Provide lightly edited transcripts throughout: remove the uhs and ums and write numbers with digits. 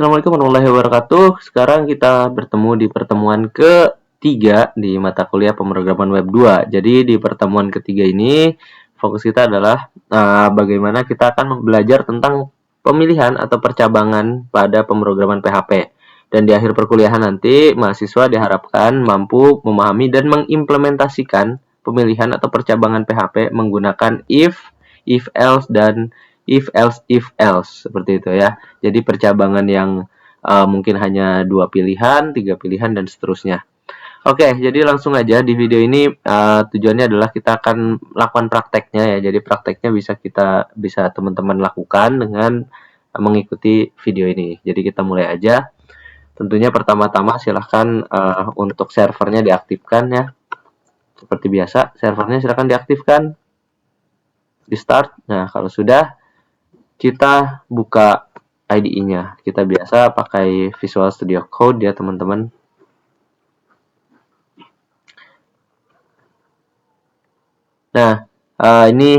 Assalamualaikum warahmatullahi wabarakatuh. Sekarang kita bertemu di pertemuan ketiga di mata kuliah pemrograman web 2. Jadi di pertemuan ketiga ini fokus kita adalah bagaimana kita akan belajar tentang pemilihan atau percabangan pada pemrograman PHP. Dan di akhir perkuliahan nanti mahasiswa diharapkan mampu memahami dan mengimplementasikan pemilihan atau percabangan PHP menggunakan if else dan if else seperti itu ya. Jadi percabangan yang mungkin hanya 2 pilihan, 3 pilihan dan seterusnya. Oke, jadi langsung aja di video ini tujuannya adalah kita akan melakukan prakteknya ya. Jadi prakteknya bisa teman-teman lakukan dengan mengikuti video ini. Jadi kita mulai aja. Tentunya pertama-tama silahkan untuk servernya diaktifkan ya. Seperti biasa, servernya silahkan diaktifkan. Di start. Nah, kalau sudah kita buka IDE-nya. Kita biasa pakai Visual Studio Code ya teman-teman. Nah, ini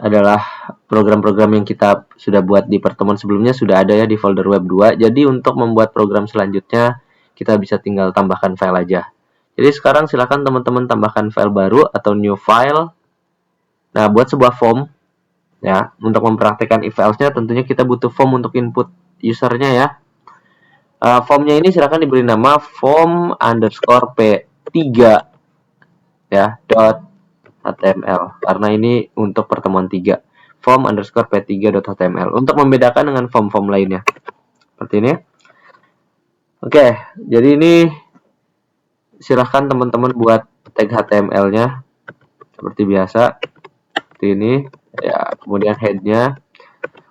adalah program-program yang kita sudah buat di pertemuan sebelumnya, sudah ada ya di folder web 2. Jadi untuk membuat program selanjutnya, kita bisa tinggal tambahkan file aja. Jadi sekarang silakan teman-teman tambahkan file baru atau new file. Nah, buat sebuah form ya, untuk mempraktekkan if else-nya tentunya kita butuh form untuk input usernya ya. Formnya ini silakan diberi nama form underscore p3 ya .html karena ini untuk pertemuan 3 form underscore p3.html untuk membedakan dengan form-form lainnya seperti ini. Oke, jadi ini silahkan teman-teman buat tag HTML-nya seperti biasa seperti ini ya. Kemudian head-nya,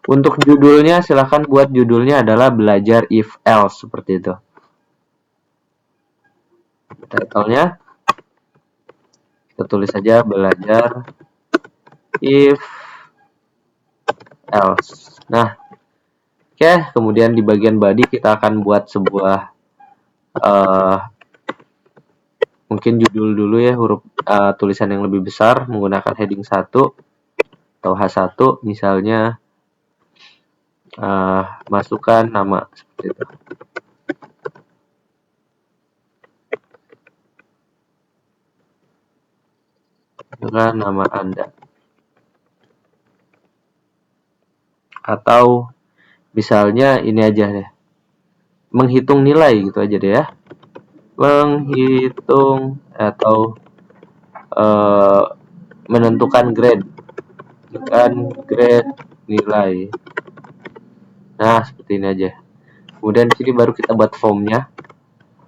untuk judulnya silahkan buat judulnya adalah belajar if else seperti itu. Title-nya kita tulis saja belajar if else. Nah, oke, kemudian di bagian body kita akan buat sebuah mungkin judul dulu ya, huruf tulisan yang lebih besar menggunakan heading 1 atau H1 misalnya, masukkan nama seperti itu. Dengan nama Anda. Atau misalnya ini aja deh. Menghitung nilai gitu aja deh ya. Menghitung atau menentukan grade. Dengan grade nilai. Nah, seperti ini aja. Kemudian di sini baru kita buat formnya.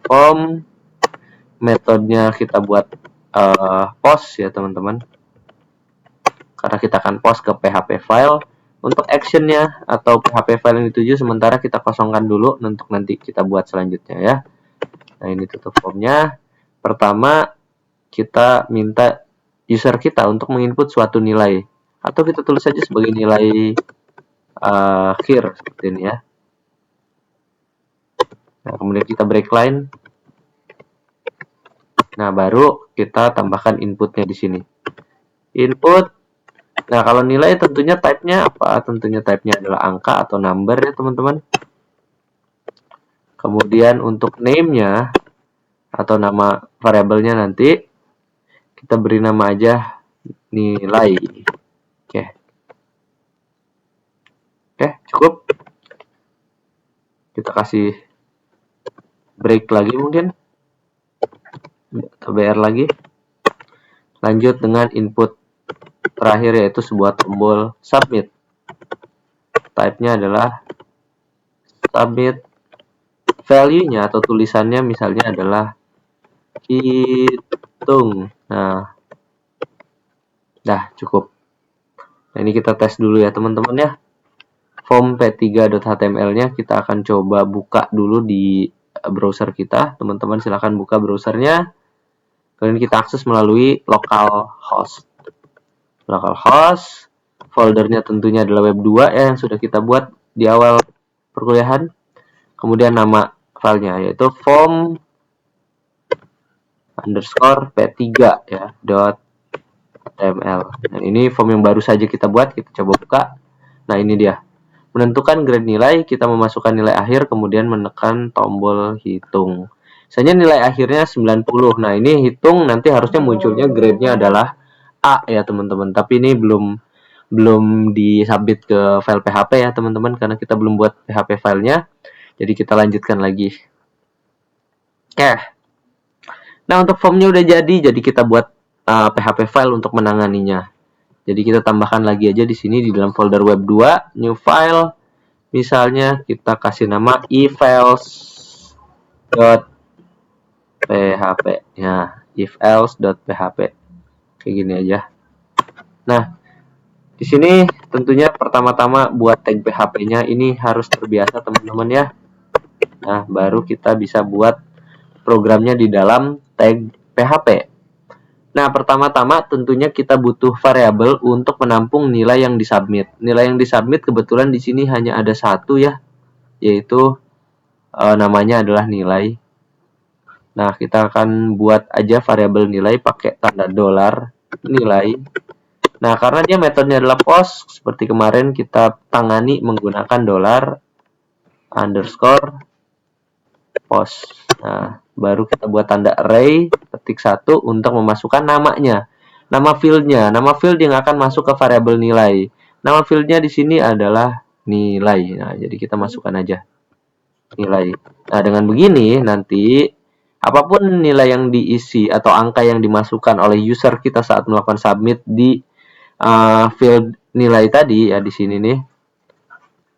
Form metodenya kita buat post ya teman-teman, karena kita akan post ke PHP file. Untuk actionnya atau PHP file yang dituju sementara kita kosongkan dulu untuk nanti kita buat selanjutnya ya. Nah, ini tutup formnya. Pertama kita minta user kita untuk menginput suatu nilai atau kita tulis saja sebagai nilai here seperti ini ya. Nah, kemudian kita break line. Nah, baru kita tambahkan inputnya di sini. Input. Nah, kalau nilai tentunya type-nya apa? Tentunya type-nya adalah angka atau number ya, teman-teman. Kemudian untuk name-nya atau nama variabelnya nanti kita beri nama aja nilai. Oke. Oke, cukup. Kita kasih break lagi mungkin. Atau BR lagi. Lanjut dengan input terakhir yaitu sebuah tombol submit. Type-nya adalah submit. Value-nya atau tulisannya misalnya adalah hitung. Nah, dah cukup. Nah, ini kita tes dulu ya teman-teman ya. Form p3.html-nya kita akan coba buka dulu di browser kita. Teman-teman silahkan buka browsernya. Kemudian kita akses melalui localhost. Localhost, foldernya tentunya adalah web 2 ya, yang sudah kita buat di awal perkuliahan. Kemudian nama filenya yaitu form underscore p3 ya .html. Nah, ini form yang baru saja kita buat, kita coba buka. Nah, ini dia. menentukan grade nilai, kita memasukkan nilai akhir, kemudian menekan tombol hitung. Misalnya nilai akhirnya 90. Nah, ini hitung nanti harusnya munculnya grade-nya adalah A ya, teman-teman. Tapi ini belum disubmit ke file PHP ya, teman-teman, karena kita belum buat PHP filenya. Jadi kita lanjutkan lagi. Oke. Nah, untuk formnya udah jadi kita buat PHP file untuk menanganinya. Jadi kita tambahkan lagi aja di sini di dalam folder web 2, new file. Misalnya kita kasih nama ifelse.php. Ya, ifelse.php. Kayak gini aja. Nah, di sini tentunya pertama-tama buat tag PHP-nya ini harus terbiasa, teman-teman ya. Nah, baru kita bisa buat programnya di dalam tag PHP. Nah, pertama-tama tentunya kita butuh variabel untuk menampung nilai yang disubmit. Nilai yang disubmit kebetulan di sini hanya ada satu ya, yaitu namanya adalah nilai. Nah, kita akan buat aja variabel nilai pakai tanda dolar nilai. Nah, karena dia metodenya adalah post, seperti kemarin kita tangani menggunakan dolar underscore post. Nah, baru kita buat tanda array, ketik 1 untuk memasukkan namanya. Nama fieldnya, nama field yang akan masuk ke variabel nilai. Nama fieldnya di sini adalah nilai. Nah, jadi kita masukkan aja nilai. Nah, dengan begini nanti apapun nilai yang diisi atau angka yang dimasukkan oleh user kita saat melakukan submit di field nilai tadi ya, di sini nih.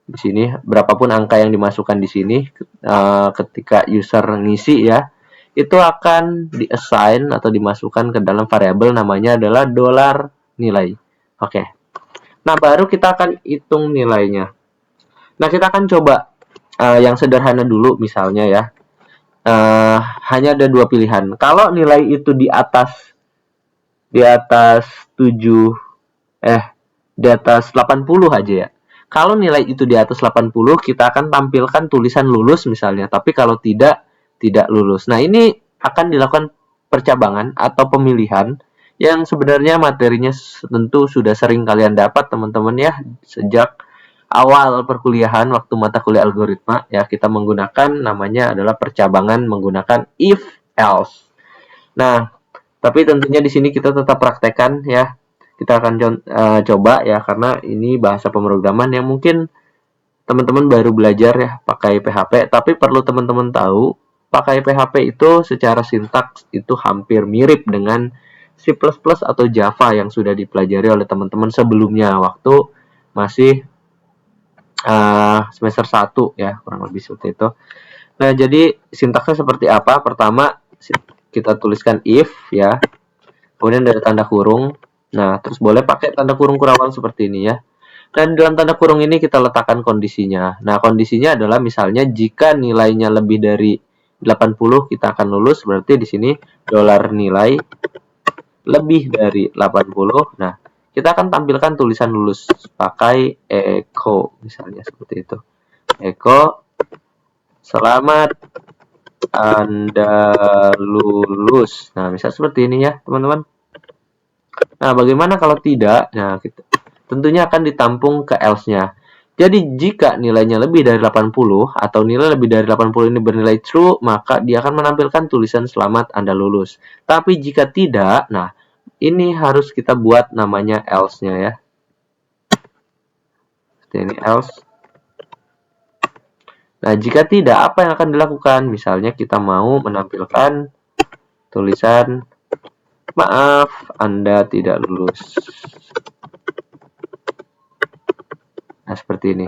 Di sini berapapun angka yang dimasukkan di sini ketika user ngisi ya, itu akan di-assign atau dimasukkan ke dalam variabel namanya adalah dolar nilai. Oke. Nah, baru kita akan hitung nilainya. Nah, kita akan coba yang sederhana dulu misalnya ya. Hanya ada dua pilihan. Kalau nilai itu di atas 80 aja ya. Kalau nilai itu di atas 80, kita akan tampilkan tulisan lulus misalnya. Tapi kalau tidak lulus. Nah, ini akan dilakukan percabangan atau pemilihan yang sebenarnya materinya tentu sudah sering kalian dapat, teman-teman ya. Sejak awal perkuliahan waktu mata kuliah algoritma ya, kita menggunakan namanya adalah percabangan menggunakan if else. Nah, tapi tentunya di sini kita tetap praktekkan ya. Kita akan coba ya, karena ini bahasa pemrograman yang mungkin teman-teman baru belajar ya pakai PHP, tapi perlu teman-teman tahu pakai PHP itu secara sintaks itu hampir mirip dengan C++ atau Java yang sudah dipelajari oleh teman-teman sebelumnya waktu masih semester 1 ya, kurang lebih seperti itu. Nah, jadi sintaksnya seperti apa? Pertama kita tuliskan if ya, kemudian ada tanda kurung. Nah, terus boleh pakai tanda kurung kurawal seperti ini ya. Dan dalam tanda kurung ini kita letakkan kondisinya. Nah, kondisinya adalah misalnya jika nilainya lebih dari 80 kita akan lulus, berarti di sini dolar nilai lebih dari 80. Nah, kita akan tampilkan tulisan lulus pakai echo misalnya seperti itu. Echo selamat Anda lulus. Nah, misal seperti ini ya, teman-teman. Nah, bagaimana kalau tidak? Nah, tentunya akan ditampung ke else-nya. Jadi, jika nilainya lebih dari 80 atau nilai lebih dari 80 ini bernilai true, maka dia akan menampilkan tulisan selamat Anda lulus. Tapi jika tidak, nah, ini harus kita buat namanya else-nya ya. Seperti ini else. Nah, jika tidak, apa yang akan dilakukan? Misalnya kita mau menampilkan tulisan maaf, Anda tidak lulus. Nah, seperti ini.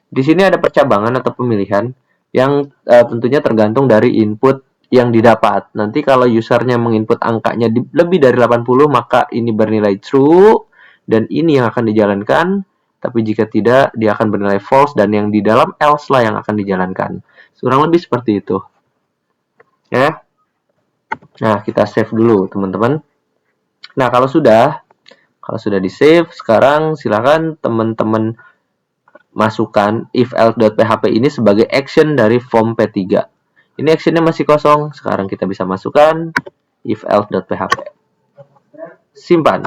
Di sini ada percabangan atau pemilihan yang tentunya tergantung dari input yang didapat. Nanti kalau usernya menginput angkanya lebih dari 80, maka ini bernilai true dan ini yang akan dijalankan. Tapi jika tidak, dia akan bernilai false dan yang di dalam else lah yang akan dijalankan. Kurang lebih seperti itu. Ya. Nah, kita save dulu, teman-teman. Nah, kalau sudah di-save, sekarang silakan teman-teman masukkan if else.php ini sebagai action dari form P3. Ini actionnya masih kosong, sekarang kita bisa masukkan if else.php. Simpan.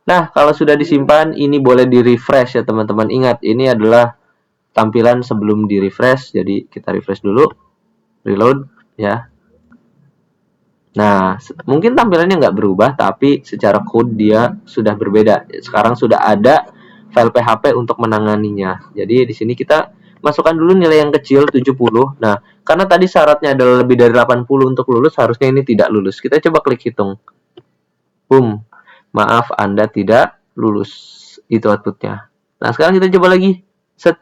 Nah, kalau sudah disimpan, ini boleh di-refresh ya teman-teman. Ingat, ini adalah tampilan sebelum di-refresh. Jadi kita refresh dulu, reload ya. Nah, mungkin tampilannya nggak berubah, tapi secara code dia sudah berbeda. Sekarang sudah ada file PHP untuk menanganinya. Jadi di sini kita masukkan dulu nilai yang kecil 70. Nah, karena tadi syaratnya adalah lebih dari 80 untuk lulus, harusnya ini tidak lulus. Kita coba klik hitung. Boom. Maaf, Anda tidak lulus. Itu outputnya. Nah, sekarang kita coba lagi. Set.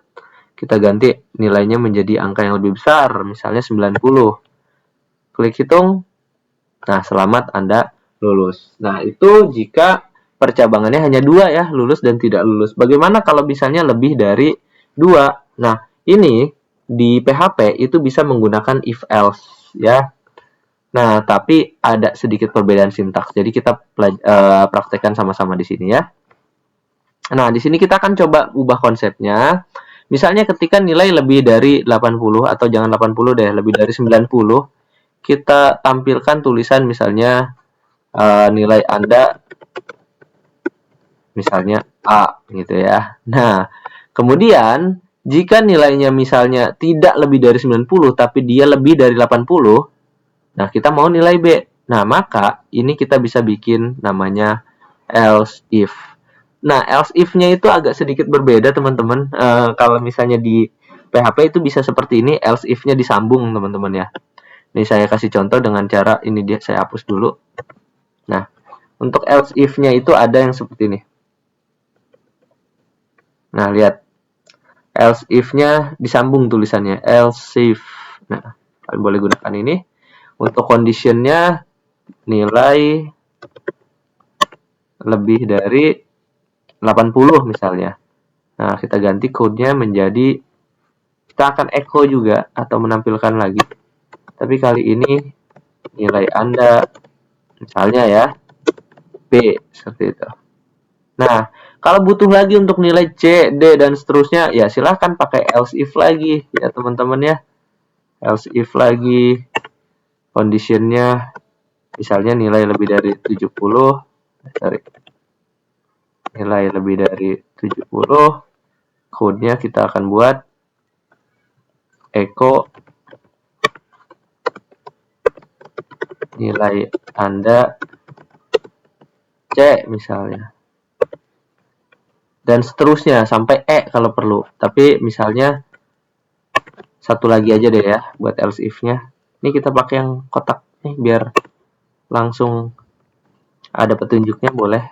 Kita ganti nilainya menjadi angka yang lebih besar. Misalnya 90. Klik hitung. Nah, selamat Anda lulus. Nah, itu jika percabangannya hanya 2 ya, lulus dan tidak lulus. Bagaimana kalau misalnya lebih dari 2? Nah, ini di PHP itu bisa menggunakan if else ya. Nah, tapi ada sedikit perbedaan sintaks. Jadi kita praktekkan sama-sama di sini ya. Nah, di sini kita akan coba ubah konsepnya. Misalnya ketika nilai lebih dari 80 atau jangan 80 deh, lebih dari 90, kita tampilkan tulisan misalnya nilai Anda misalnya A gitu ya. Nah, kemudian jika nilainya misalnya tidak lebih dari 90 tapi dia lebih dari 80, nah, kita mau nilai B. Nah, maka ini kita bisa bikin namanya else if. Nah, else if-nya itu agak sedikit berbeda, teman-teman. Kalau misalnya di PHP itu bisa seperti ini, else if-nya disambung, teman-teman ya. Ini saya kasih contoh dengan cara ini saya hapus dulu. Nah, untuk else if-nya itu ada yang seperti ini. Nah, lihat. Else if-nya disambung tulisannya, else if. Nah, kalian boleh gunakan ini. Untuk condition-nya nilai lebih dari 80 misalnya. Nah, kita ganti code-nya menjadi, kita akan echo juga atau menampilkan lagi. Tapi kali ini nilai Anda misalnya ya B, seperti itu. Nah, kalau butuh lagi untuk nilai C, D, dan seterusnya, ya silahkan pakai else if lagi ya teman-teman ya. Else if lagi, condition-nya misalnya nilai lebih dari 70, sorry, nilai lebih dari 70, code-nya kita akan buat echo nilai Anda C misalnya. Dan seterusnya sampai E kalau perlu. Tapi misalnya satu lagi aja deh ya buat else if-nya. Ini kita pakai yang kotak nih biar langsung ada petunjuknya, boleh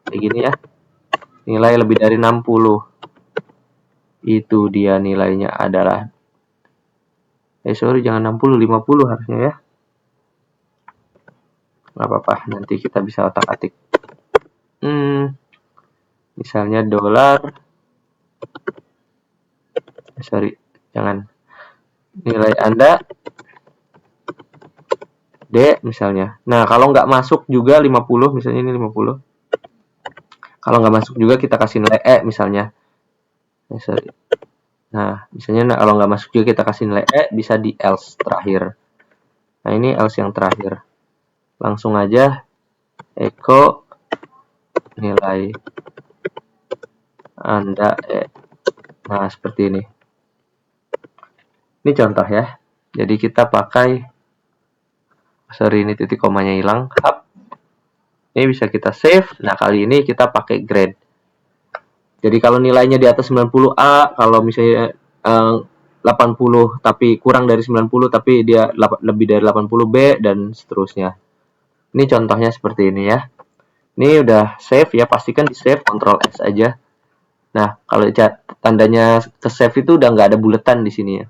kayak gini ya. Nilai lebih dari 60. Itu dia nilainya adalah sorry, jangan 60, 50 harusnya ya. Nggak apa-apa, nanti kita bisa otak-atik. Misalnya dolar, sorry, jangan, nilai Anda D misalnya. Nah, kalau nggak masuk juga 50, misalnya ini 50. Kalau nggak masuk juga kita kasih nilai E misalnya. Sorry. Nah, misalnya kalau nggak masuk juga kita kasih nilai E, bisa di else terakhir. Nah, ini else yang terakhir. Langsung aja echo nilai Anda E. Nah, seperti ini. Ini contoh ya. Jadi kita pakai, sorry ini titik komanya hilang. Ini bisa kita save. Nah, kali ini kita pakai grade. Jadi kalau nilainya di atas 90A, kalau misalnya 80 tapi kurang dari 90 tapi dia lebih dari 80B dan seterusnya. Ini contohnya seperti ini ya. Ini udah save ya, pastikan di save, Ctrl X aja. Nah, kalau tandanya ke save itu udah nggak ada buletan di sini ya.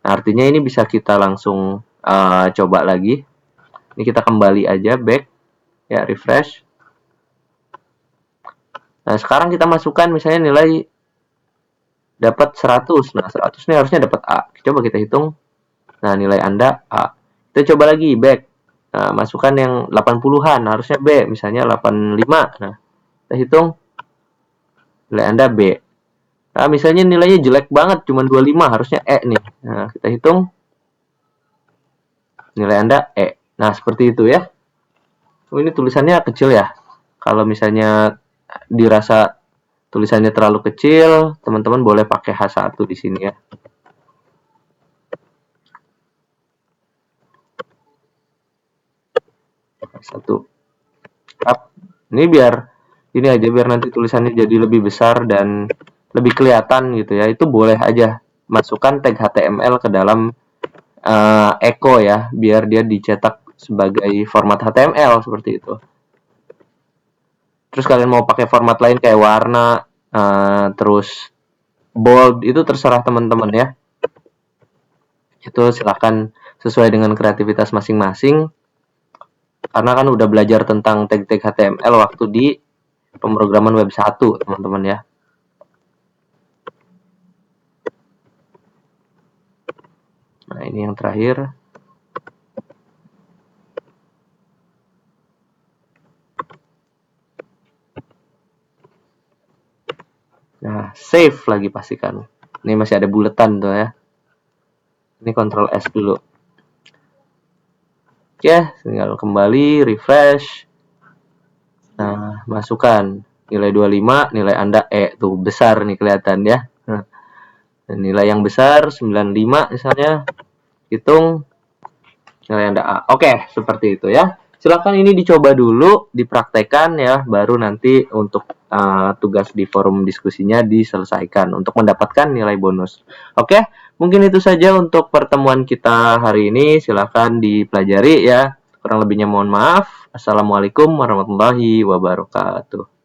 Nah, artinya ini bisa kita langsung coba lagi. Ini kita kembali aja back ya, refresh. Nah, sekarang kita masukkan misalnya nilai dapat 100. Nah, 100 ini harusnya dapat A. Coba kita hitung. Nah, nilai Anda A. Kita coba lagi back. Nah, masukkan yang 80-an, harusnya B, misalnya 85. Nah, kita hitung nilai Anda B. Nah, misalnya nilainya jelek banget, cuma 25, harusnya E nih. Nah, kita hitung nilai Anda E. Nah, seperti itu ya. Oh, ini tulisannya kecil ya. Kalau misalnya dirasa tulisannya terlalu kecil, teman-teman boleh pakai H1 di sini ya. H1. Ini biar ini aja, biar nanti tulisannya jadi lebih besar dan lebih kelihatan gitu ya. Itu boleh aja masukkan tag HTML ke dalam Echo ya, biar dia dicetak sebagai format HTML seperti itu. Terus kalian mau pakai format lain kayak warna, terus bold, itu terserah teman-teman ya. Itu silahkan sesuai dengan kreativitas masing-masing. Karena kan udah belajar tentang tag-tag HTML waktu di pemrograman web 1, teman-teman ya. Nah, ini yang terakhir. Nah, save lagi pastikan. Ini masih ada buletan tuh ya. Ini Ctrl S dulu. Oke, tinggal kembali, refresh. Nah, masukkan nilai 25, nilai Anda tuh besar nih kelihatan ya. Nah, nilai yang besar 95 misalnya. Hitung nilai Anda A. Oke, seperti itu ya. Silakan ini dicoba dulu, dipraktekkan ya, baru nanti untuk tugas di forum diskusinya diselesaikan untuk mendapatkan nilai bonus. Oke, mungkin itu saja untuk pertemuan kita hari ini. Silakan dipelajari ya. Kurang lebihnya mohon maaf. Assalamualaikum warahmatullahi wabarakatuh.